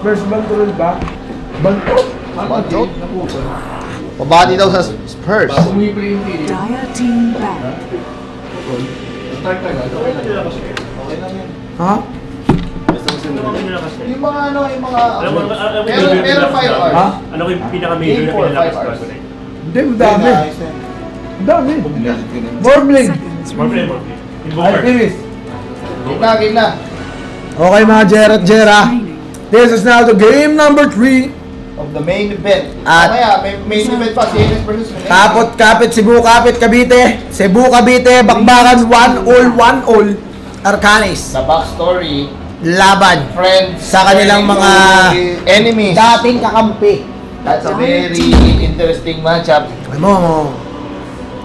First Banturol ba? Banturol? Banturol? Pabati daw sa Spurs. Dire team back. Ha? Yung mga ano, yung mga... Meron 5 hours. Ha? Ano yung pinaka-major na pinalakas ko ako na yun? Hindi, madami. Madami. More blade. More play. Ay, finish. Game na. Okay mga Jer at Jera. This is now the game number 3. Of the main event. At- Mamaya, may main event pa. CNS versus Manila. Kapot Kapit, Cebu Kapit, Cavite. Cebu Cavite, Bakbakan, 1-all. Arcanis. The backstory. Laban. Friends. Sa kanilang mga enemies. dating kakampi. That's a very interesting matchup. Alam mo,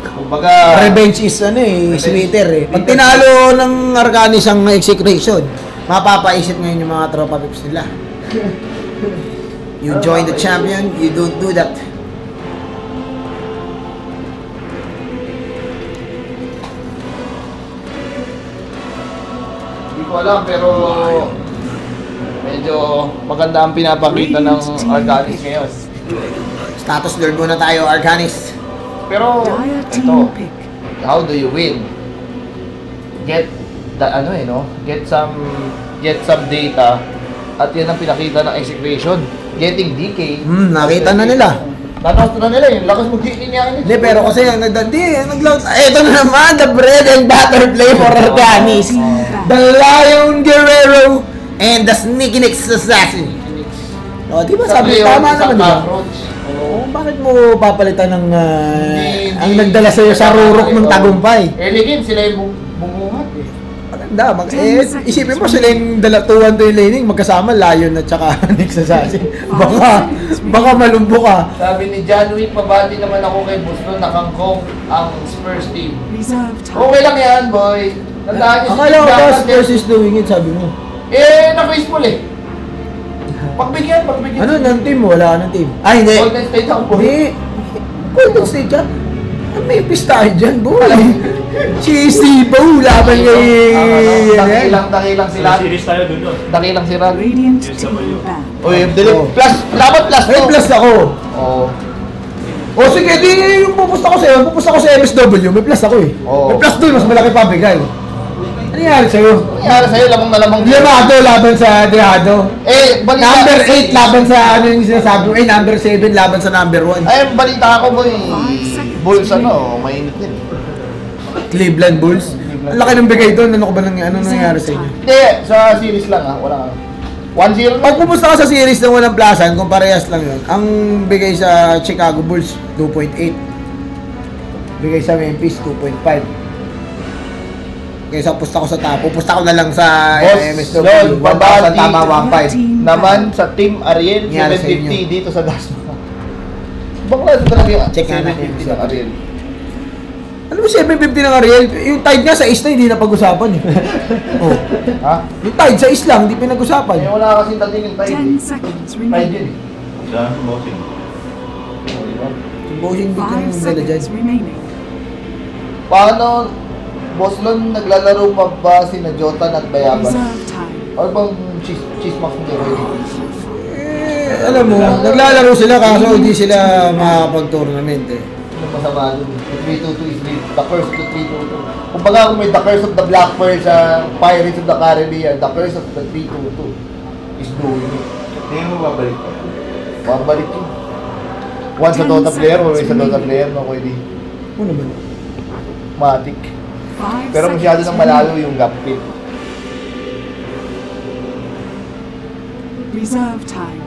Kumbaga... revenge is sweeter eh. Pag tinalo ng Arcanis ang execution, mapapaisip ngayon yung mga tropa pips nila. You join the champion, you don't do that. Hindi ko alam, pero... medyo maganda ang pinapakita ng Arcanis ngayon. Status lord muna tayo, Arcanis. Pero, Dire ito, team pick. how do you win? Get the get some data at yan ang pinakita ng execution. Getting DK. Nakita na nila. Nanosto na nila yung lakas mag-DK niya. Hindi, pero kasi ang naglaut. Ito na naman, the bread and butter play for Arcanis. The Lion Guerrero and the Sneaky Nicks Assassin. O, di ba sabi, tama naman diba? Bakit mo papalitan ng ang nagdala sa'yo sa rurok ng tagumpay? Early game, sila yung bumuhat eh. Maganda. Isipin mo sila yung dalatuan to yung laning, magkasama Lion at saka Nix Assassin. Baka malumbo ka. Sabi ni John Wick, mabati naman ako kay Boston, nakangkong ang Spurs team. Reserve time. Okay lang yan, boy. Tandaan niyo Akala ko ba Spurs is doing it, sabi mo? Na-baseball eh. Pagbigyan. Ano ng team mo? Wala ka ng team. Ay, hindi. Golden State ako, boy. Hindi. Golden State dyan. May pista tayo dyan, boy. Cheesy, boy. Laban kay... Dakilang sila. Series tayo dun doon. Dakilang sila. Radiant team back. Uy, plus, dapat plus May to. plus ako. Oo. O sige, di yung pupusta ko sa MSW, may plus ako eh. Oo. May plus doon, mas malaki pa bigay. Ano nangyari sa'yo? Nangyari sa'yo, lamang na lamang. Diado laban sa Diado. Balita. Number 8 laban sa ano yung sinasabi mo? Number 7 laban sa number 1. Ay, balita ako, boy. Bulls, mainit din. Cleveland Bulls. Ang laki ng bigay doon. Ano nangyari sa inyo? Hindi, sa series lang wala 1-0 Pag pumunta ka sa series ng walang plasan, kung parehas lang yun, ang bigay sa Chicago Bulls, 2.8. Bigay sa Memphis, 2.5. Kaysa pusta ko sa tapo, pusta ko na lang sa MSW. 1,000 tama, 1.5. Naman sa Team Ariel, Nangyari sa 750 dito sa Dasma. Bakla ito talaga yung Check nga natin. 750 ng Ariel. Ano mo 750 ng Ariel? Yung tide nga sa isla, hindi na pag-usapan eh. Oh. Ha? Yung tide sa isla, hindi pinag-usapan. Eh, wala kasing dating yung tide. 10 seconds Tide remaining. yun eh. Bossing bit 5 yung dala dyan. seconds remaining. Paano, Boslon, naglalaro pa ba si na Jota at Bayabas? Reserve time. Or bang chismax mo dito? Alam mo, naglalaro sila kaso hindi sila makapag-tournament eh. Ano masama dun? The 3-2-2 is the curse of the 3-2-2. Kumbaga kung may the curse of the Black Pearl sa Pirates of the Caribbean, the curse of the 3-2-2 is doing it. Hindi mo babalik pa. Babalik yun. Once sa Dota player, always sa Dota player, no, pwede. Ano ba? Matic. 5 Pero masyado seconds nang malalo yung gap pit. Reserve time.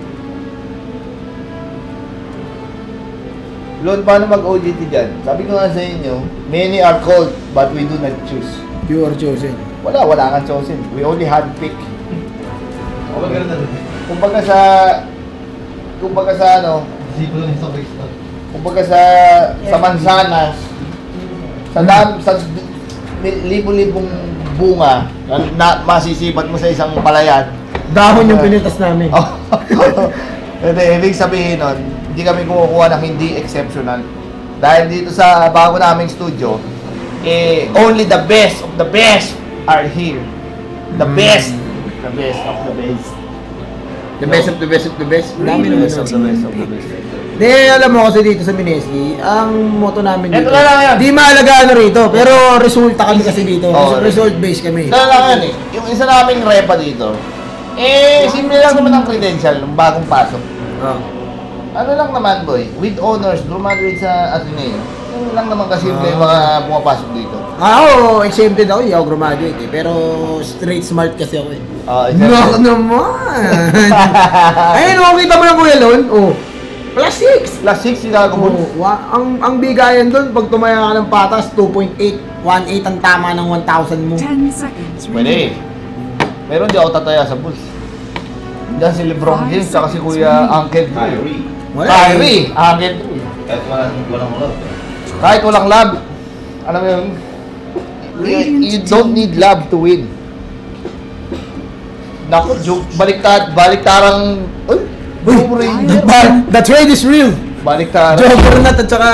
Lord, paano mag-OGT dyan? Sabi ko nga sa inyo, many are called, but we do not choose. You are chosen. Wala kang chosen. We only handpick. O, ba't ganun na rin? Kumbaga sa ano, Sipo lang isang Cristo. kumbaga sa Mansanas, sa libo-libong bunga na masisipat mo sa isang palayan. Dahon yung pinitas namin. Hindi, ibig sabihin nun, hindi kami kumukuha ng hindi exceptional. Dahil dito sa bago naming studio, only the best of the best are here. The best of the best. The best of the best of the best. Dami naman Best of nun. the best of the best. Di, alam mo kasi dito sa Mineski, ang motto namin Ito dito. na lang yan. Di mahalaga ano rito, pero resulta kami kasi dito. Oo. Result based kami. Ito na lang yan eh. Yung isa naming repa dito, simple lang naman ang credential ng bagong pasok. Oh. Ano lang naman boy, with honors, graduate sa Ateneo. Yun lang naman kasi yung mga pumapasok dito. Oo, exempted ako, hindi ako graduate eh. Pero straight smart kasi ako eh. Knock naman! Ayun, kita mo lang Kuya Lon? Oh. Plus 6! Plus 6 sila ako. Ang bigayan doon, pag tumaya ka ng patas, 2.8. 1.8 ang tama ng 1,000 mo. 10 seconds Pwede. remaining. Meron di ako tataya sa Bulls. Diyan si Lebron James, saka si Kuya Uncle Drew. Kyrie. Wala Kyrie, Uncle Drew. Kahit walang love. Kahit walang love, alam mo yun, you don't need love to win. Naku, joke, baliktarang, Blue Ranger. The trade is real! Baliktarang. Joker na at saka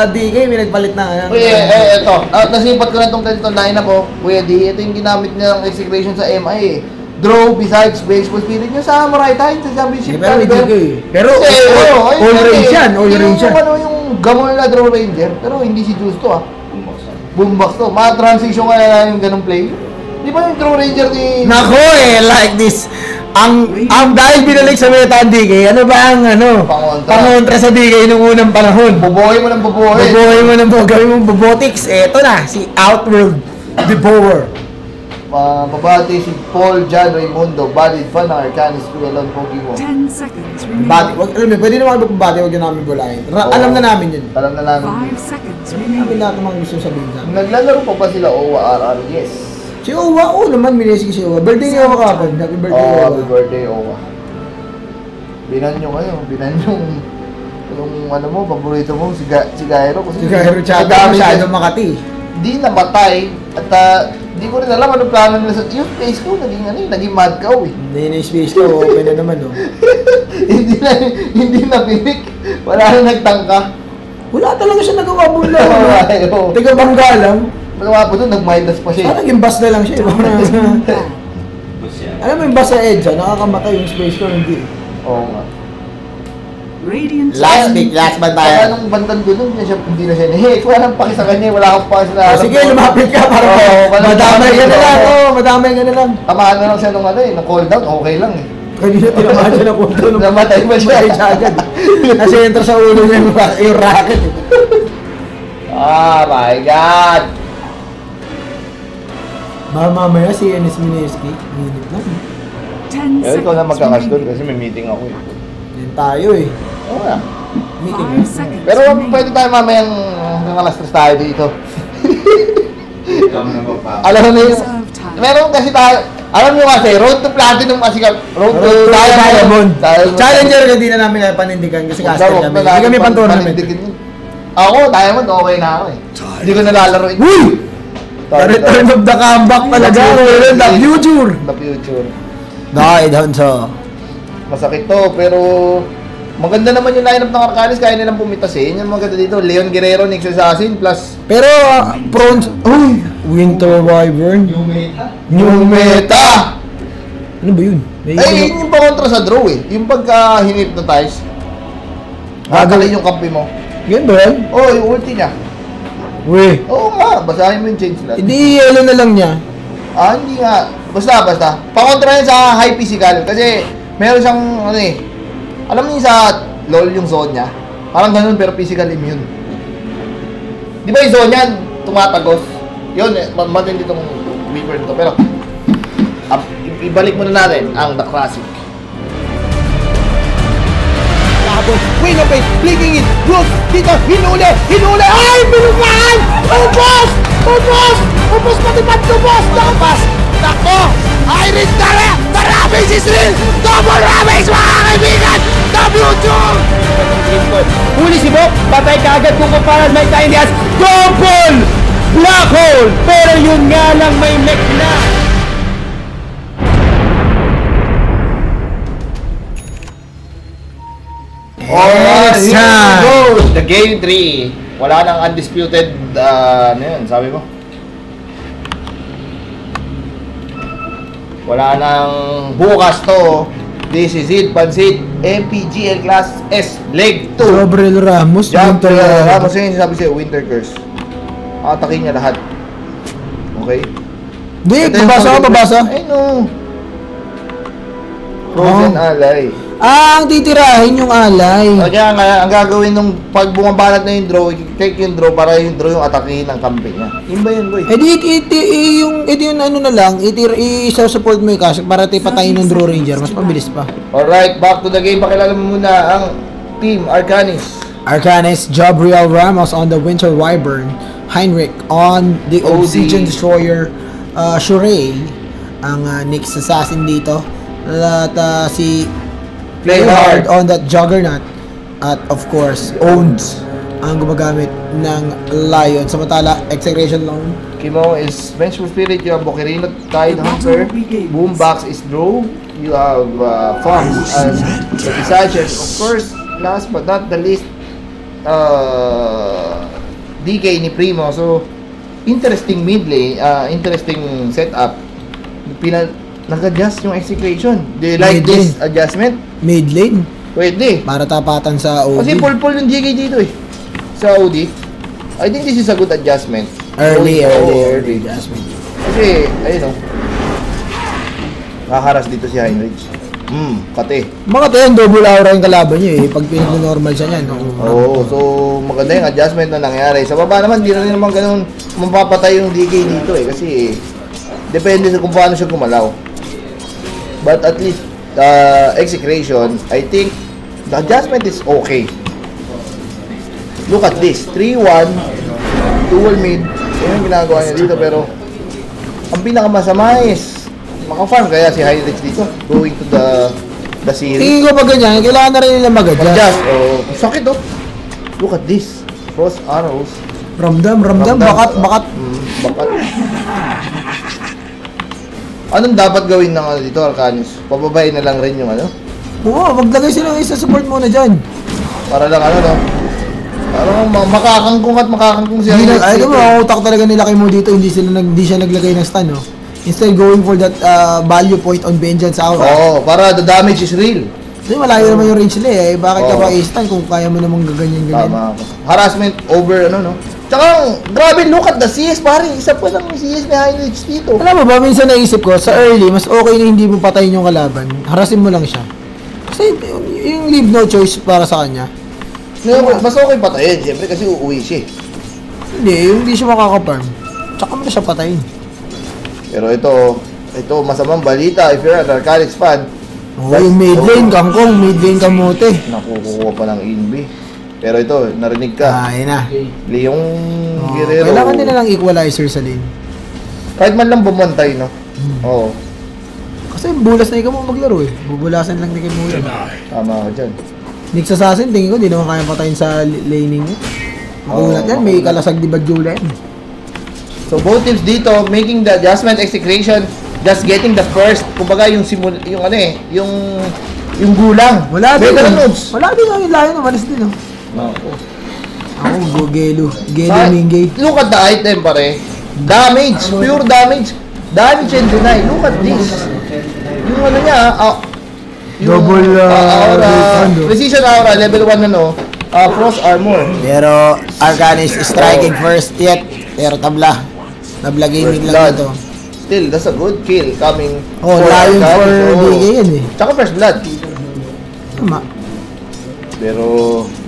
DK, may nagpalit na. Uy, ito. Nasipat ko na itong ganitong line-up ko. Kuya D, ito yung ginamit nilang execution sa MI eh. Draw besides baseball spirit nyo sa Samurai Time sa championship. Pero hindi ko eh. Pero Ayun, all range yan, all yung range yan. ano yung gamon na Draw Ranger, pero hindi si Juice to ah. Boombox to. Ma-transition kaya yung ganong play. Di ba yung Draw Ranger ni... Nako eh, like this. Ang dahil binalik sa meta ang DK, ano ba ang pangontra sa DK nung unang panahon? Bubuhay mo ng bubuhay. Bubuhay mo ng gawin mong bobotics. Eto na, si Outworld Devourer. Mabati si Paul John Raimundo, valid fan ng Arcanis Kuya Lon Pogi mo. 10 seconds remaining. Bati, alam mo, pwede naman magbabati, huwag yun namin bulayin. Alam na namin yun. Alam na namin. 5 seconds Namin remaining. lahat ng mga gusto sabihin sa amin. Naglalaro pa ba sila OWA RR? Yes. Si Owa, oo naman, minisig si Owa. Birthday niya ako kapag. Happy birthday, Oh, Owa. happy birthday, Owa. Binan nyo kayo. Binan yung ano mo, paborito mo, si Gairo. Si Gairo Chaga, masyado Makati. Di namatay. At di ko rin alam anong plano nila sa... Yung face ko, naging mad cow eh. Hindi na yung space ko, open na naman, oh. hindi na pinik. Wala na nagtangka. Wala talaga siya nagawa bula. Ay, oo. Tiga Bangga lang. Magawa po doon, nag-minus pa siya. Naging bus na lang siya. Bus yan. Alam mo yung bus sa edge, nakakamatay yung space ko, hindi. Oo nga. Radiant Last ba Kaya nung bandan doon, hindi na siya ni wala nang paki sa kanya, wala akong paki sa Sige, lumapit ka para madamay ka na lang. Madamay ka na lang. Tamaan na lang siya nung nung call down, okay lang eh. Kanina tinamaan siya ng punto. Namatay ba siya? Namatay siya agad. Nasa sa ulo niya yung racket. Ah, my God! Mamaya si Enes Mineski, minute lang. 10 Eh, ikaw na seconds magkakas doon remaining. kasi may meeting ako eh. Yan tayo eh. Oo nga. Meeting 5 seconds Pero remaining. pwede tayo mamayang hanggang alas 3 tayo dito. Ikaw na magpapa. Alam mo na yung... Reserve time. Meron kasi tayo... Alam nyo kasi, road to platinum kasi ka... Road to Road to Diamond. Diamond. Challenger hindi na namin panindigan kasi caster kami. Hindi kami pan-tournament. Ako, Diamond, okay na ako eh. Hindi ko nalalaroin. Uy! The return of the comeback talaga. Roland, the future. The future. Died Hansa. Masakit to, pero... Maganda naman yung lineup ng Arcanis, kaya nilang pumitasin. Yung maganda dito, Leon Guerrero, Nick Assassin, plus... Pero, prawns... Uy! Winter Wyvern. Yung meta. New meta! Ano ba yun? Ay, yun yung pa-contra sa draw eh. Yung pagka-hypnotize. Gagawin yung kampi mo. Yan ba yan? Oh, yung ulti niya. Uy. Oo nga, basahin mo yung change lang. Hindi, yellow na lang niya. Ah, hindi nga. Basta. Pa-contra yan sa high physical. Kasi, meron siyang, ano eh. Alam niyo sa LOL yung zone niya? Parang ganun pero physical immune. Di ba yung zone yan? Tumatagos. Yun, matindi itong Weaver nito. Pero, ibalik muna natin ang The Classic. Wing of it, blinking it, Bruce, dito, hinuli, ay, binugaan! Ubos, matipad to, boss, nakapas, nako, Iris Dara, the Rabbids is real, double Rabbids, mga kaibigan, the future! Huli si Bob, patay ka agad kung kumparan may Tiny Diaz, double black hole, pero yun nga lang may mech na. Alright, Yes, here we sir. go! The game 3. Wala nang undisputed, ano yun, sabi mo? Wala nang bukas to. This is it, Pansit. MPGL Class S, Leg 2. Gabriel Ramos. Jump, Winter Ramos yun, sabi sa'yo, Winter Curse. Atakin niya lahat. Okay? Hindi, Ito yung babasa ka, solid- babasa. Ay, no. Frozen Ally. Ah, ang titirahin yung alay. Kaya nga, ang gagawin nung pag bumabanat na yung draw, i-take yung draw para yung draw yung atakihin ng kampi niya. Yun ba yun, boy? Eh di yung ano na lang, i-support mo yung cash para patayin ng Draw Ranger, mas mabilis pa. Alright, back to the game. Pakilala mo muna ang Team Arcanis. Arcanis, Gabriel Ramos on the Winter Wyvern, Heinrich on the OD. Obsidian Destroyer, Shurei, ang Nyx Assassin dito, at si Play hard. on that Juggernaut, at of course, Owns ang gumagamit ng Lion. Samantala, Execration lang. Kimo is Vengeful Spirit. You have Bokerino, Tide Hunter. Boombox is Draw. You have Fox as the Visages. Of course, last but not the least, DK ni Primo. So, interesting mid lane, interesting setup. Nag-adjust yung execution. Do you like Mid this lane. adjustment? Mid lane, Pwede. para tapatan sa OD. Kasi pull yung DK dito eh. Sa OD. I think this is a good adjustment. Early Early. adjustment. Kasi, ayun o. Nakaharas dito si Heinrich. Kate. Mga tayo, double aura yung kalaban niya eh. Pag pinag-normal siya niyan. Oo, so maganda yung adjustment na nangyari. Sa baba naman, di na rin naman ganun mapapatay yung DK dito eh. Kasi, depende sa kung paano siya gumalaw. But at least, execution, I think, the adjustment is okay. Look at this, 3-1, dual mid. Yan yung ginagawa niya dito, pero ang pinakamasama is maka-farm kaya si Heinrich dito, going to the series. Tingin ko pag ganyan, kailangan na rin nila mag-adjust. Adjust, oh, sakit oh. Look at this, cross arrows. Ramdam, bakat. Bakat. Anong dapat gawin ng dito, Arcanis? Pababayin na lang rin yung ano? Oo, maglagay sila ng isa support muna dyan. Para lang ano, no? Parang makakangkong at makakangkong siya. Ay, ito mo, utak talaga nila kay mo dito, hindi siya naglagay ng stun, no? Instead going for that value point on Vengeance Aura. Oo, para the damage is real. Kasi malayo naman yung range nila eh. Bakit ka pa i-stun kung kaya mo namang gaganyan-ganyan? Tama. Harassment over, ano, no? Tsaka, grabe, look at the CS, pare. Isa pa lang yung CS ni Heinrich dito. Alam mo ba, minsan naisip ko, sa early, mas okay na hindi mo patayin yung kalaban. Harasin mo lang siya. Kasi yung leave no choice para sa kanya. Mas okay patayin, siyempre, kasi uuwi siya. Hindi, yung hindi siya makaka-farm. Tsaka mo na siya patayin. Pero ito masamang balita if you're an Arcanis fan. Oo, yung mid lane, kangkong, mid lane kamote. Nakukuha pa ng inbi. Pero ito, narinig ka. Ayun na. Leong Oh, Guerrero. kailangan nila ng equalizer sa lane. Kahit man lang bumantay, no? Oo. Kasi bulas na ikaw mo maglaro eh. Bubulasan lang ni Kimo yan. Tama ka dyan. Nyx Assassin, tingin ko, di naman kaya patayin sa laning mo. Makulat yan, may kalasag di Badjula yan. So both teams dito making the adjustment execution, just getting the first, kumbaga yung yung ano eh, yung gulang. Wala din. Veteran noobs. Wala din yung layo, umalis din oh. Ako, Gelo Mingay. Look at the item pare. Damage, pure damage. Damage and deny. Look at this. Yung ano niya, Double, aura, refund, oh. precision aura, level 1 ano, frost armor. Pero Arcanis is striking first yet. Pero tabla gaming First lang blood. ito. Still, that's a good kill coming. Oh, Lion for DK yan eh. Tsaka first blood. Tama. Pero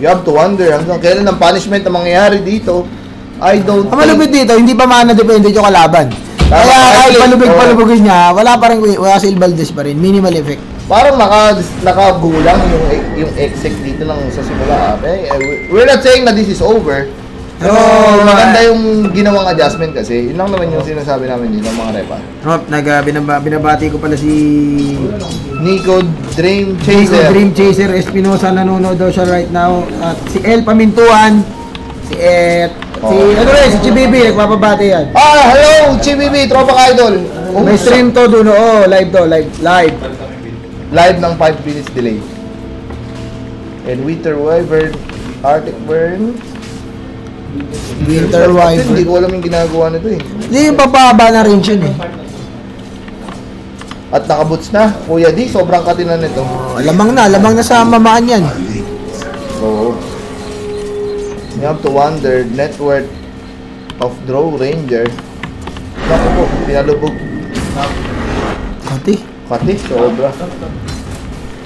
you have to wonder hanggang kailan ang punishment na mangyayari dito. I don't Ang malupit dito, hindi pa mana depende yung kalaban. Kaya kahit palubig-palubugin niya, wala si Valdez pa rin. Minimal effect. Parang nakagulang yung exec dito lang sa simula. We're not saying na this is over. Pero maganda yung ginawang adjustment kasi. Yun lang naman yung sinasabi namin dito ng mga repa. Rob, binabati ko pala si Nico Dream Nico Chaser. Dream Chaser Espinosa, nanonood daw siya right now. At si El Pamintuan, si Chibibi, nagpapabati yan. Hello, Chibibi, tropa ka idol. May stream to doon, live. Live ng 5 minutes delay. And Winter Wyvern, Arctic Burn. Winter Hindi Wyvern. ko alam yung ginagawa nito eh. Hindi yung papaba na range yun eh. At nakaboots na. Kuya D, sobrang katinan nito. Oh, lamang na sa mamaan yan. So, you have to wonder, net worth of Draw Ranger. Naku po, pinalubog. Kati, sobra.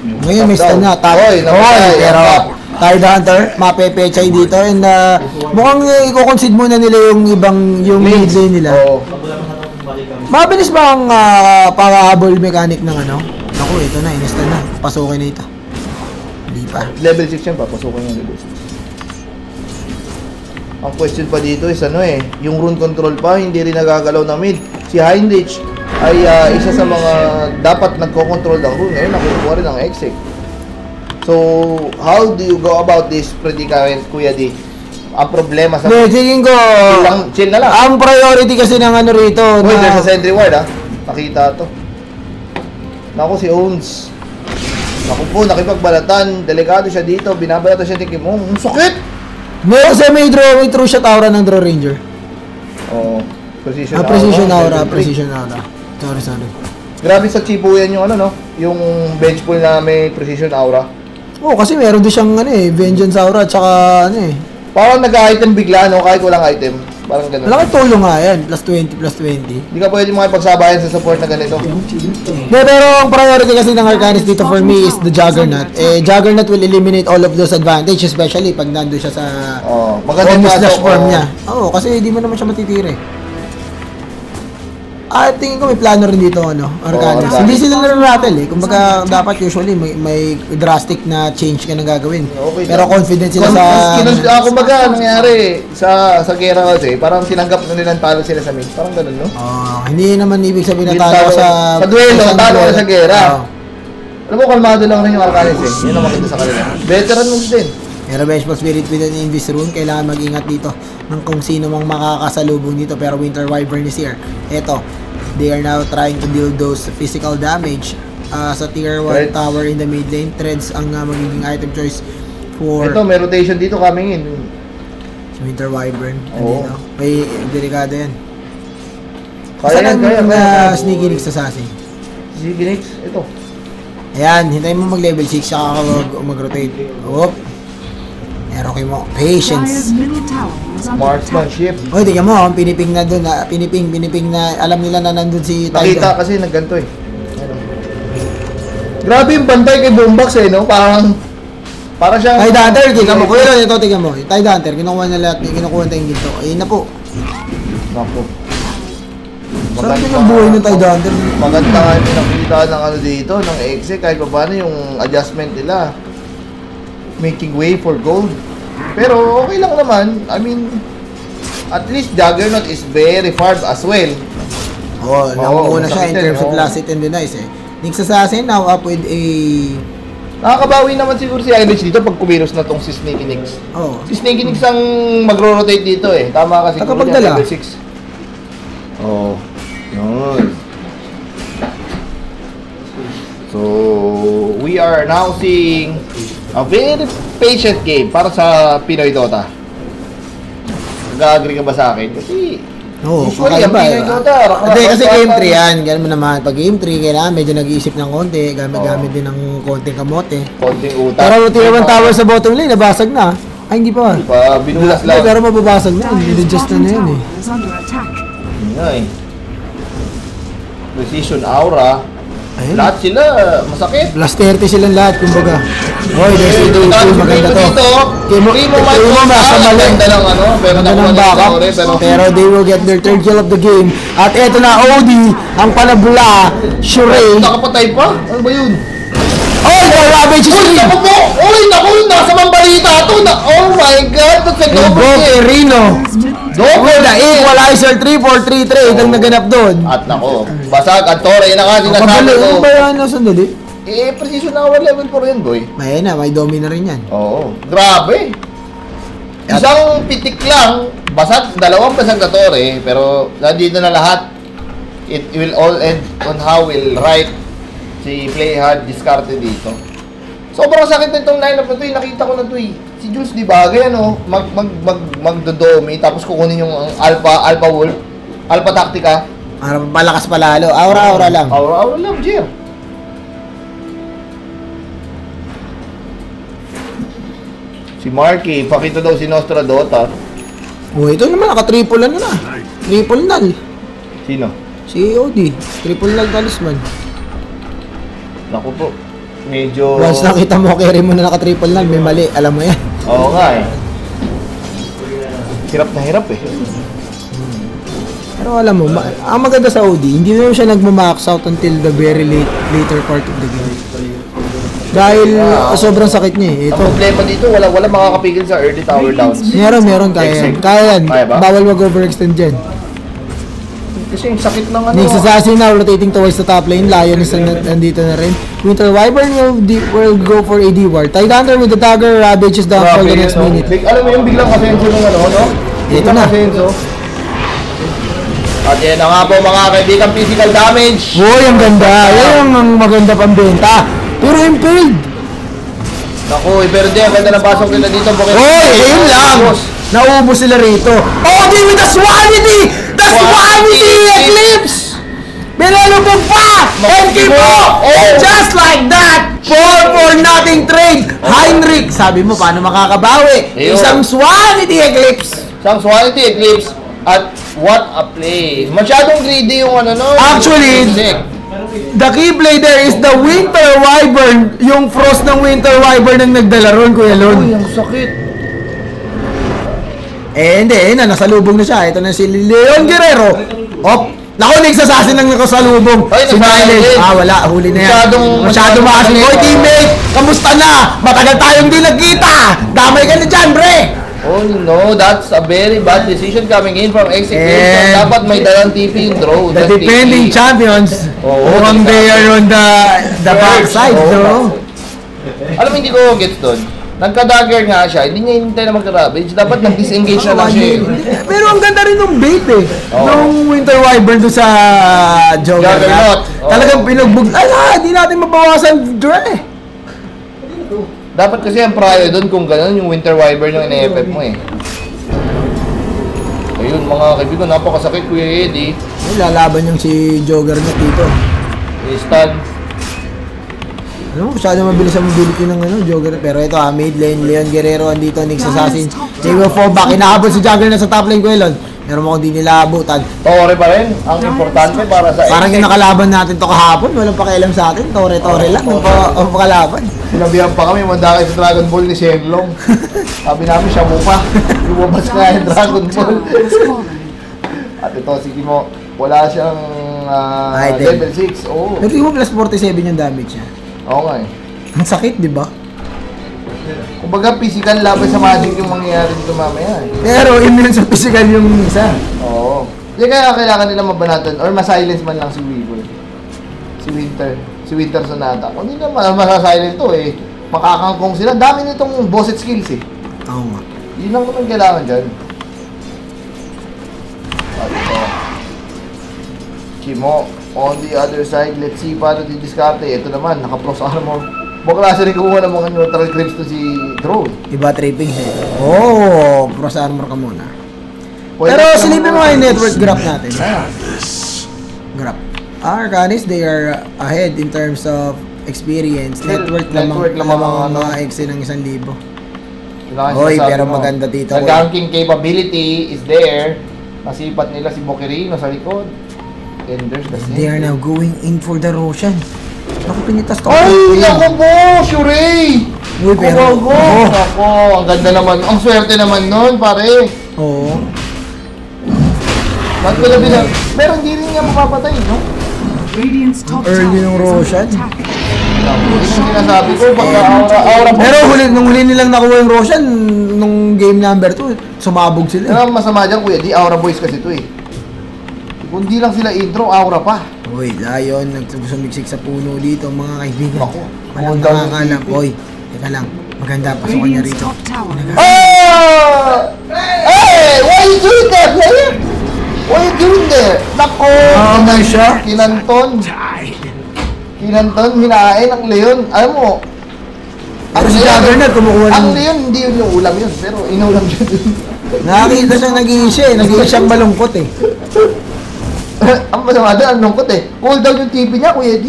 Ngayon may stun na. Oy, namatay. Pero Tide Hunter, mapepechay dito. And mukhang i-concede muna nila yung ibang mid lane nila. Oo. Mabilis ba ang pahabol mechanic ng ano? Naku, ito na, inista na. Pasukin na ito. Hindi pa. Level 6 yan, papasukin yung level 6. Ang question pa dito is yung rune control pa, hindi rin nagagalaw na mid. Si Heinrich ay isa sa mga dapat nagko-control ng rune. Ngayon, nakukuha rin ang exec. So, how do you go about this predicament, Kuya D? Ang problema sa... Tingin ko, chill na lang. ang priority kasi ng ano rito, Uy, there's a sentry ward Nakita to. Naku, si Owns. Naku po, nakipagbalatan. Delikado siya dito. Binabalatan siya ni Kimong. Ang sakit! Kasi may true shot aura ng Draw Ranger. Oo. Precision Precision aura. Sorry. Grabe sa Chipo yan yung yung bench pool na may precision aura. Oo, kasi meron din siyang Vengeance aura at saka Parang nag-item bigla, kahit walang item. Parang ganun. Malaki tulong nga yan. +20. Hindi ka pwede makipagsabayan sa support na ganito. Pero ang priority kasi ng Arcanist dito for me is the Juggernaut. Juggernaut will eliminate all of those advantage, especially pag nandun siya sa maganda bonus dash form oo. niya. Oo, kasi hindi mo naman siya matitira tingin ko may plano rin dito, Arcanist. Arcanist. Hindi sila nare-rattle Kumbaga, dapat usually may drastic na change ka na gagawin. Okay, Pero confident sila sa... kumbaga, nangyari sa gera kasi, parang tinanggap na nilang talo sila sa mid. Parang ganun, no? Hindi naman ibig sabihin na Hindi talo talo- sa... sa duelo, talo ka sa gera. Oo. Alam mo, kalmado lang rin yung Arcanist Yun ang makita sa kanila. Veteran moves din. Pero Vengeful Spirit with an Invis Rune, kailangan mag-ingat dito ng kung sino mang makakasalubong dito. Pero Winter Wyvern is here. Eto, they are now trying to deal those physical damage sa tier 1 Right. tower in the mid lane. Threads ang magiging item choice for Ito, may rotation dito coming in. Winter Wyvern. Oo. Andito. May delikado yan. Kaya yan, kaya. Sneaky Nix Assassin? Sige, next. Ito. Ayan, hintayin mo mag-level 6 saka mag-rotate. Oop. Meron kayo mo. Patience. Dire's middle tower is under attack. Marksmanship. Oy, tingnan mo, ang piniping na doon, piniping na alam nila na nandun si Nakita Tiger. kasi nagganto Grabe yung bantay kay Boombox Parang siyang... Tide Hunter, tingnan mo. Kuya Ron, ito tingnan mo. Tide Hunter, kinukuha na lahat, kinukuha na tayong ginto. Ayun na po. Naku. Sarap din ang buhay ng Tide Hunter. Maganda nga yung nakita ng dito, ng exec, kahit pa paano yung adjustment nila. Making way for gold. Pero okay lang naman. I mean, at least Juggernaut is very far as well. Oo, nakukuha na siya in masakit terms of oo. last hit and denies Nix Assassin now up with a... Nakakabawi naman siguro si Irish dito pag kumilos na tong si Sneaky Nix. Oh. Si Sneaky Nix ang magro-rotate dito Tama kasi Tagapagdala. level 6. Oh. Yun. So, we are now seeing a very patient game para sa Pinoy Dota. Nag-agree ka ba sa akin? Kasi Oo, usually ang Pinoy Dota, Hindi, kasi game 3 yan. Ganun mo naman. Pag game 3, kailangan medyo nag-iisip ng konti. Gamit din ng konting kamote. konting utak. Pero tier 1 tower sa bottom lane, nabasag na. Ay, hindi pa. Pa, binulas Hindi, lang. pero mababasag na. Dire's Nilidjust na bottom yan tower is under attack. Yun nga Precision Aura. Ayun. Lahat sila masakit. Plus 30 silang lahat, kumbaga. Oy, there's the Ito, maganda to. Kimo nasa mali. Ganda ng pero Ganda nakuha ng niya backup. sa ore, Pero they will get their third kill of the game. At eto na, OD, ang panabula, Shuray. nakapatay pa? Ano ba yun? Oh, the Ravage is Uy, in! naku po! Uy, naku! Nasa mambalita to! Oh my God! That's a double Invoke kill! Rino. Double The kill! equalizer 3-4-3 trade ang naganap doon. At nako, basag at Tore na nga sinasabi Pabali, ko. ano ba yan? Sandali. Precision hour level 4 yan, boy. May na, may domina rin yan. Oo. Grabe. Isang pitik lang, dalawang basag na Tore, pero nandito na lahat. It will all end on how we'll write si Play Hard discarded dito. Sobrang sakit nitong lineup na to nakita ko na to Si Jules di bagay magdodomi tapos kukunin yung Alpha Wolf, Alpha Tactica. Para palakas palalo. Aura-aura lang. Aura lang, Jer. Si Marky, pakita daw si Nostradota. Oh, ito naman, naka-triple ano na. Triple null. Sino? Si OD. Triple null talisman. Naku po. Medyo... Once nakita mo, carry mo na naka-triple null, may mali. Alam mo yan. Oo nga eh. Hirap na hirap eh. Pero alam mo, ang maganda sa OD, hindi naman siya nagmamax out until the very later part of the game. Dahil sobrang sakit niya eh. Ang Ito, problema dito, wala makakapigil sa early tower downs. meron, kaya yan. Kaya yan. Kaya ba? Bawal mag-overextend dyan. Kasi yung sakit ng ano. Next assassin now rotating towards the top lane. Lion is nandito na rin. Winter Wyvern will go for AD Ward. Tidehunter with the dagger. Ravage is down for the next minute. Alam mo yung biglang kasenso ng ano, no? Ito na. Kasenso. At yan na nga po mga kaibigan, physical damage. Uy, ang ganda. Yan ang maganda pambenta. Pero impaled. Naku, pero di, ang ganda ng pasok nila dito. Uy, ayun lang. Naubos sila rito. OD with the Swanity! The Swanity Eclipse! Binalubog pa! And Kipo! And just like that, 4-4 trade. Heinrich, sabi mo, paano makakabawi? Ayun. Isang Swanity Eclipse. Isang Swanity Eclipse. At what a play. Masyadong greedy yung ano, no? Actually, the keyblade there is the Winter Wyvern. Yung frost ng Winter Wyvern ang nagdala ron, Kuya Lon. Uy, ang sakit. Hindi, nasalubong na siya. Ito na si Leon Guerrero. Op! Naku, next assassin lang nakasalubong. Ay, Si Miles. Wala. Huli na yan. Masyado maasin. Hoy, teammate! Kamusta na? Matagal tayong di nagkita. Damay ka na dyan, bre! Oh no, that's a very bad decision coming in from Execution. And Dapat may dalang TP yung draw. The That's defending TP. champions. Oo, Mukhang they are on the backside, no? Alam mo, hindi ko gets doon. Nagka-dagger nga siya, hindi niya hintay na magka-ravage. Dapat nag-disengage na lang siya. Pero ang ganda rin ng bait eh. Oo. Nung Winter Wyvern doon sa Juggernaut. Juggernaut. Oo. Talagang pinagbug... Ay, di natin mabawasan dre. Dapat kasi ang prior doon kung gano'n yung Winter Wyvern yung ina-FF mo eh. Ayun mga kaibigan, napakasakit Kuya Eddie. Ay, lalaban yung si Juggernaut dito. Stun. Ano, masyado mabilis ang mobility ng Juggernaut. Pero ito mid lane, Leon Guerrero andito, next assassin. They will fall back. Inahabol si Juggernaut sa top lane, Kuya Lon. Pero mukhang di nila abutan. Tore pa rin, ang importante para sa Parang yung nakalaban natin to kahapon, walang pakialam sa atin. Tore-tore lang ang pakalaban. Sinabihan pa kami, mandakay sa Dragon Ball ni Shenlong. Sabi namin, siya mo pa. Lumabas na yung Dragon Ball. At ito, sige mo, wala siyang Item. level 6. Oo. Pero tingin mo plus 47 yung damage niya. Oo nga eh. Ang sakit, di ba? Kumbaga, physical laban sa Magic yung mangyayari dito mamaya eh. Pero immune sa physical yung isa. Oo. Hindi kaya kailangan nila mabanatan or masilence man lang si Weevil. Si Winter Sonata. Kung hindi naman masasilence to eh, makakangkong sila. Dami nitong boss skills eh. Oo nga. Yun lang naman kailangan dyan. At ito. Chimo, on the other side, let's see paano didiskarte. Ito naman, naka-pros armor. Buklase rin kumuha ng mga neutral creeps to si Drone. Iba tripping eh. Oh, cross armor ka muna. Pwede Pero ka silipin mo naman- nga yung network graph natin. Ah. Graph. Arcanis, they are ahead in terms of experience. Network Network lamang lamang mga ano. exe ng 1,000. Kailangan Hoy, sinasabi pero mo. maganda dito. The ganking capability is there. Nasipat nila si Boquerino sa likod. And there's the They are now going in for the Roshan. Naku, pinitas to. Ay, naku po! Shurey! Uy, pero... Kumago! Oh. Naku, ang ganda naman. Ang swerte naman nun, pare. Oo. Bakit ko na bilang... Pero hindi rin niya mapapatay, no? Radiant's top Early ng tower is Roshan. under attack. Yun ang sinasabi ko. Pagka aura po. Pero nung huli nilang nakuha yung Roshan, nung game number 2, sumabog sila. Yan ang masama dyan, kuya. Di aura boys kasi ito eh. Kung di lang sila intro, aura pa. Uy, Lion, nagsumiksik sa puno dito, mga kaibigan. Naku, Walang kung nakakalam. down- Uy, teka lang. Maganda, pasukan niya Radiant's rito. top tower is Oh! Hey! Why you doing that, player? Why you doing that? Nako! may siya. Kinanton. Kinanton, hinahain ang leon. Alam mo, Pero si Juggernaut kumukuha ang ng... leon, hindi yun yung ulam yun. Pero inulam siya dun. Nakakita siyang nag-iisya eh. Nag-iisyang malungkot eh. Ang masama doon, ang lungkot eh. Cooldown yung TP niya, Kuya D.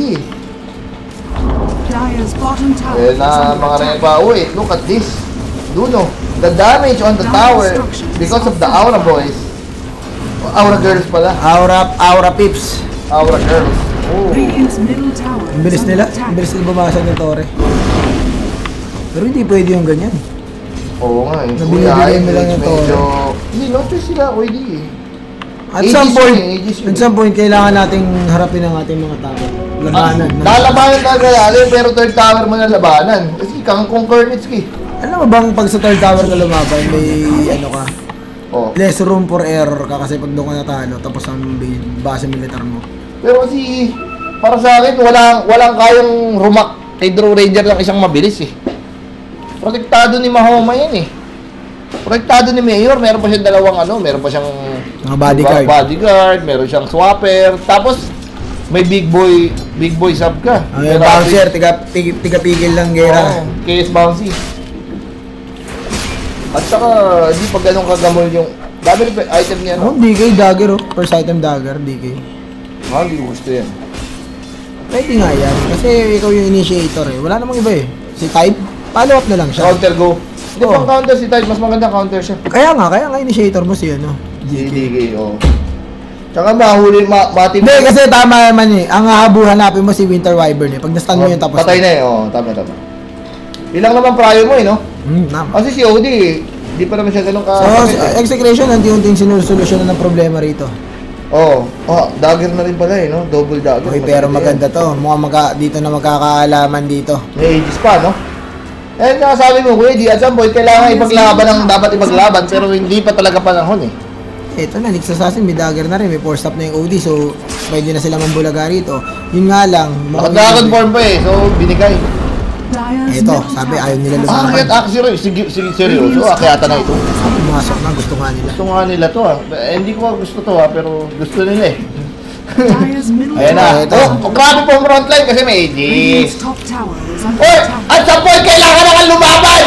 Dire's bottom tower Eh is na under mga attack. repa, wait, look at this. Duno, the damage on the tower because of the Aura boys. Aura girls pala. Aura pips. Aura girls. Oh. Radiant's middle tower Ang is bilis under nila. attack. Ang bilis nila bumasa ng tore. Pero hindi pwede yung ganyan. Oo nga eh. Nabili-bili mo lang yung medyo... Hindi, no choice sila, OD eh. At Aegis some point, yun eh, Aegis yun. at some point, kailangan nating harapin ang ating mga tao. Labanan. Lalabanan talaga natin, pero third tower mo na labanan. Kasi kang Kernitski. Alam mo bang pag sa third tower ka lumaban, may ano ka, Oh. less room for error ka kasi pag doon ka natalo, tapos ang base militar mo. Pero kasi, para sa akin, walang kayang rumak kay Draw Ranger lang isang mabilis eh. Protektado ni Mahoma yan eh. Protektado ni Mayor, meron pa siyang dalawang meron pa siyang Mga bodyguard. bodyguard, meron siyang swapper, tapos may big boy sub ka. Ang bouncer, tiga-pigil lang gera. KS Bouncy. At saka, hindi pa ganun kagamol yung dami rin item niya, Oh, no? DK dagger oh. First item dagger, DK. Hindi ko gusto yan. Pwede nga yan. Kasi ikaw yung initiator eh. Wala namang iba eh. Si Tide, follow up na lang siya. Counter go. Hindi Oo. pang counter si Tide, mas maganda counter siya. Kaya nga initiator mo si ano. DK, oh. Tsaka mahuli, mati Hindi, kasi tama naman eh. Ang hahanapin mo si Winter Wyvern eh. Pag nastan mo yun tapos. patay na eh, tama. Ilang naman prayo mo eh, no? Tama. Kasi si OD, hindi pa naman siya ganun ka... So, execution, unti-unting sinusolusyonan ng problema rito. Dagger na rin pala eh, no? Double dagger. Okay, pero maganda to. Mukhang dito na magkakaalaman dito. May ages pa, no? Eh, sabi mo, Kuya, at some point, kailangan ipaglaban ang dapat ipaglaban, pero hindi pa talaga panahon eh. Ito na, Nix Assassin, may dagger na rin. May 4-stop na yung OD, so pwede na sila mambulaga rito. Yun nga lang. Naka-dragon pa eh, so binigay. Dire's Ito, middle sabi, tower ayaw nila is lumaban. under Sige, seryoso, kaya na ito. Pumasok na, gusto nga nila. Gusto nga nila to hindi ko gusto to pero gusto nila eh. Dire's middle Ayan tower. na. Grabe po ang frontline kasi may Radiant's ages. top tower is under Oy! attack. At some point, kailangan na kang lumaban!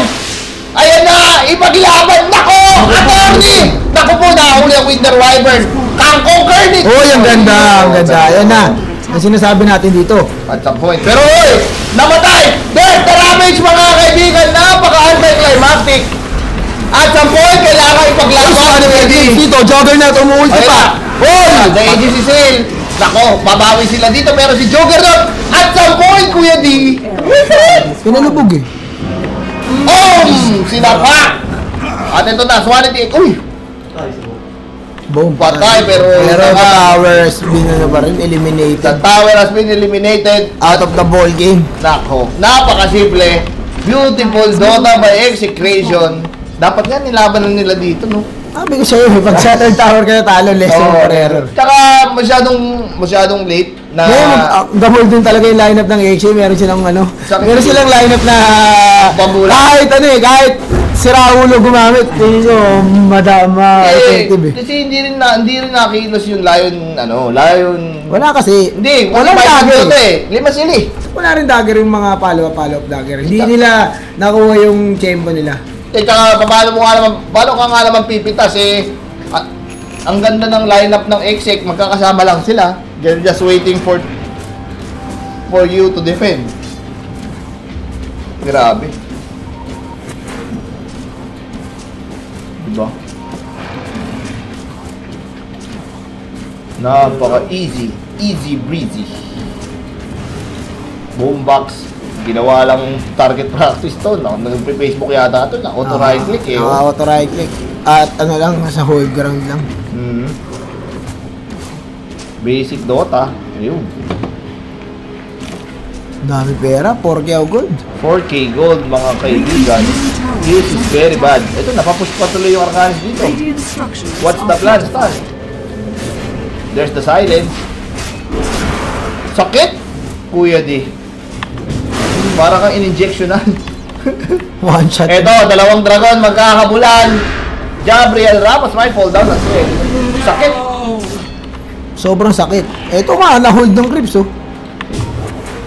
Ayan na! Ipaglaban! Nako! Attorney! Nako po, nahuli ang Winter Wyvern! Kangkong Kernit! Oh, ang ganda, ang ganda. Ayan na. Ang sinasabi natin dito. At some point. Pero oy! Namatay! Death damage mga kaibigan! Napaka-anticlimactic! At some point, kailangan ipaglaban! Dito, Juggernaut, umuulti Ayan pa. na! Oh! The Aegis is in! Nako, babawi sila dito pero si Juggernaut! At some point, Kuya D! Pinalubog eh. Sinapak! At ito na, Swanity. Uy! Boom. Patay, pero the saka- towers, binano pa rin, The eliminated. tower has been eliminated. Out of the ball game. Nako, napakasimple. Beautiful Dota by execution. Dapat nga nilaban na nila dito, no? Sabi ko sa'yo, pag sa third tower ka talo, lesson for error. Tsaka masyadong late na... Gamol din talaga yung lineup ng HA. Meron silang meron silang lineup na Bambula. kahit si Raulo gumamit. Tingin ko, effective eh. Kasi hindi rin nakilos yung Lion... Wala kasi. Hindi, Walang dagger. Lima sila eh. Wala rin dagger yung mga follow-up dagger. Hindi nila nakuha yung tempo nila. Eh, tsaka paano ka nga naman pipitas eh, ang ganda ng lineup ng exec, magkakasama lang sila. They're just waiting for you to defend. Grabe. Diba? Napaka-easy. Easy breezy. Boombox. Ginawa lang target practice to. Nag-Facebook yata ito. Auto right click eh. Auto right click. At lang, nasa hold ground lang. Basic Dota. Ayun. Dami pera, 4K gold. 4K gold mga kaibigan. This is very bad. Ito, napapush pa tuloy yung Arcanis dito. Radiant structures What's the are plan, fortified. Stan? There's the silence. Sakit! Kuya D. Para kang in-injectionan. One shot. Eto, dalawang dragon magkakabulan. Gabriel Ramos may fall down na siya. Sakit! Sobrang sakit. Ito nga, na-hold ng grips oh.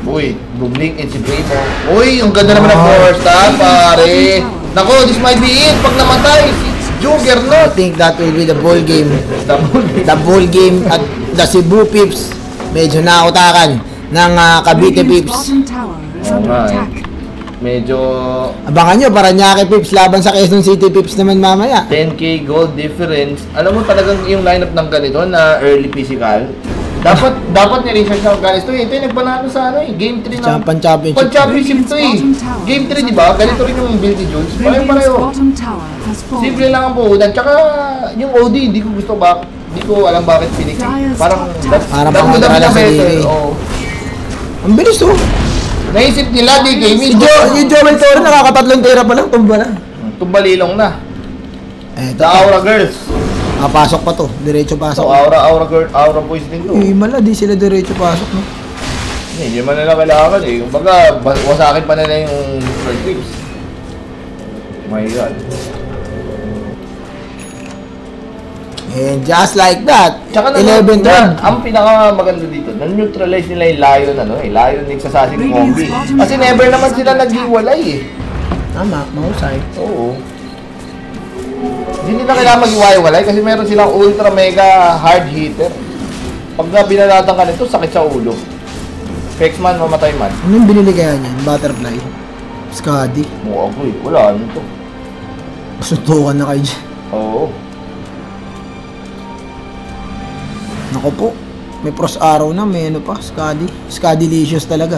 Uy, bumling in si Bremo. Uy, ang ganda naman ng first time, pare. Nako, this might be it. Pag namatay, si I Juggernaut. think that will be the ball game. Double. The ball game at the Cebu Pips. Medyo nautakan ng Cavite Radiant's Pips. bottom tower is Oo under nga eh. attack. Medyo Abangan nyo, Paranaque Pips laban sa Quezon City Pips naman mamaya. 10k gold difference. Alam mo talagang yung lineup ng ganito na early physical. Dapat ni-research ng ganito eh. Ito yung nagpanalo sa ano eh. Game 3 ng Pan-championship to eh. Game 3 di ba? Ganito rin yung build ni Jules. Radiant's Pareho. bottom tower has Simple fallen. lang ang puhunan. Tsaka yung OD, hindi ko gusto ba? Hindi ko alam bakit pinik. Parang Parang that would have been pangontra lang sa better. DK. Oo. Ang bilis oh. Naisip nila, DK, Yung Joel Torre nakakatatlong tira pa lang, tumba na. tumbalilong na. Ito, The Aura Girls. pasok pa to. Diretso pasok. So, Aura Boys din to. Mala, di sila diretso pasok, no? Hindi man nila kailangan eh. Kumbaga, wasakin pa nila yung first tips. My God. And just like that, Tsaka 11 turn. ang pinakamaganda dito, na-neutralize nila yung Lion, Lion nagsasasing combi. Kasi never naman sila naghiwalay eh. Tama, mahusay. Oo. Hindi nila kailangan mag-iwalay kasi meron silang ultra mega hard hitter. Pag binalatan ka nito, sakit sa ulo. Fix man, mamatay man. Ano yung binili kaya niyan? Butterfly? Skadi? Mukha ko eh. Wala, ano to? Suntukan na kayo dyan. Oo. Naku po. May cross arrow na, may ano pa, Skadi. Skadilicious talaga.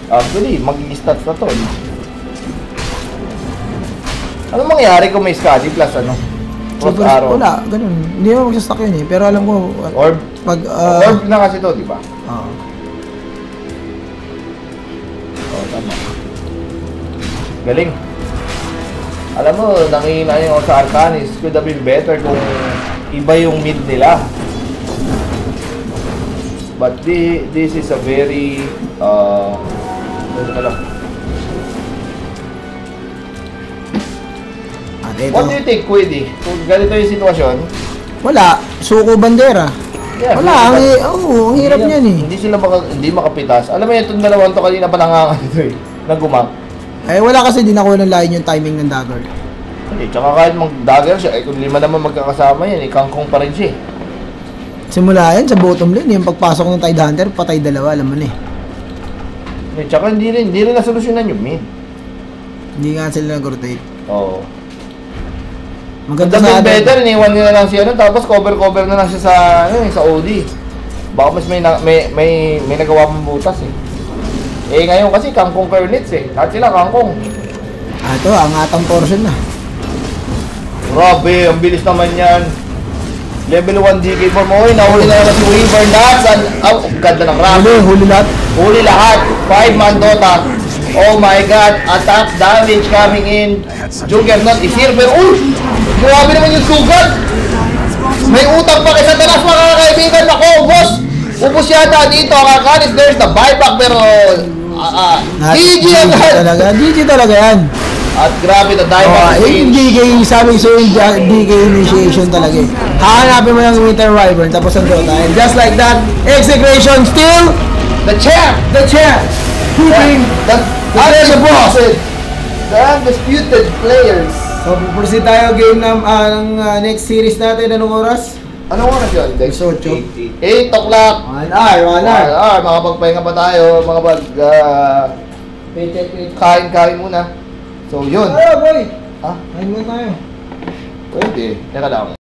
Actually, mag-i-stats na to. Ano mangyayari kung may Skadi plus ano? Cross Super, arrow. wala, ganun. Hindi naman magsastock yun eh. Pero alam ko, Orb. pag, Orb na kasi to, di ba? Oo. Oo, tama. Galing. Alam mo, nangihina yung sa Arcanis. Could have been better kung iba yung mid nila. But this is a very, ano ka lang. At ito, What do you think, Quiddy? Kung ganito yung sitwasyon, wala, suko bandera. yeah, Wala, hindi- ang hirap hindi- niyan eh. Hindi sila hindi makapitas. Alam mo yun, itong dalawang to kanina pa nangangan ito eh. Nagumap. Eh, wala kasi din ako ng line yung timing ng dagger. Hindi, tsaka kahit mag-dagger siya, kung lima naman magkakasama yan, kangkong pa rin siya eh. Simula yan sa bottom lane, yung pagpasok ng Tide Hunter, patay dalawa, alam mo na eh. Hindi, tsaka hindi rin nasolusyonan yung mid. Hindi nga sila nag-rotate. Oo. Maganda Double sa atin. better, iniwan nila lang siya, tapos cover na lang siya sa, sa OD. Baka mas may nagawa pang butas eh. Eh ngayon kasi kangkong Kernets eh. Lahat sila kangkong. Ito, ang atang portion na. Grabe, ang bilis naman yan. Level 1 DK for mo. Nahuli na naman si Weaver. Ganda ng Rafi. Huli lahat. Huli lahat. 5-man Dota. Oh my God. Attack damage coming in. Juggernaut is here. Pero, grabe naman yung sugat. May utang pa kay Satanas mga kaibigan. Ako, boss. Ubus yata dito. Kakalis, there's the buyback. Pero, GG agad. GG talaga yan. At grabe na dahil Yung DK, sabi ko yung DK initiation talaga eh. Hahanapin mo yung Winter Wyvern, tapos ang Dota. And just like that, execution still the champ. the champ. Proving The the boss. The undisputed players. So, proceed tayo game ng next series natin. Anong oras? Anong oras yun? Next 8. 8 o'clock. 1 hour. Makapagpahinga pa tayo. Kain muna. So, yun. Tayo, boy. Ha? Kain mo tayo. Pwede. Teka lang.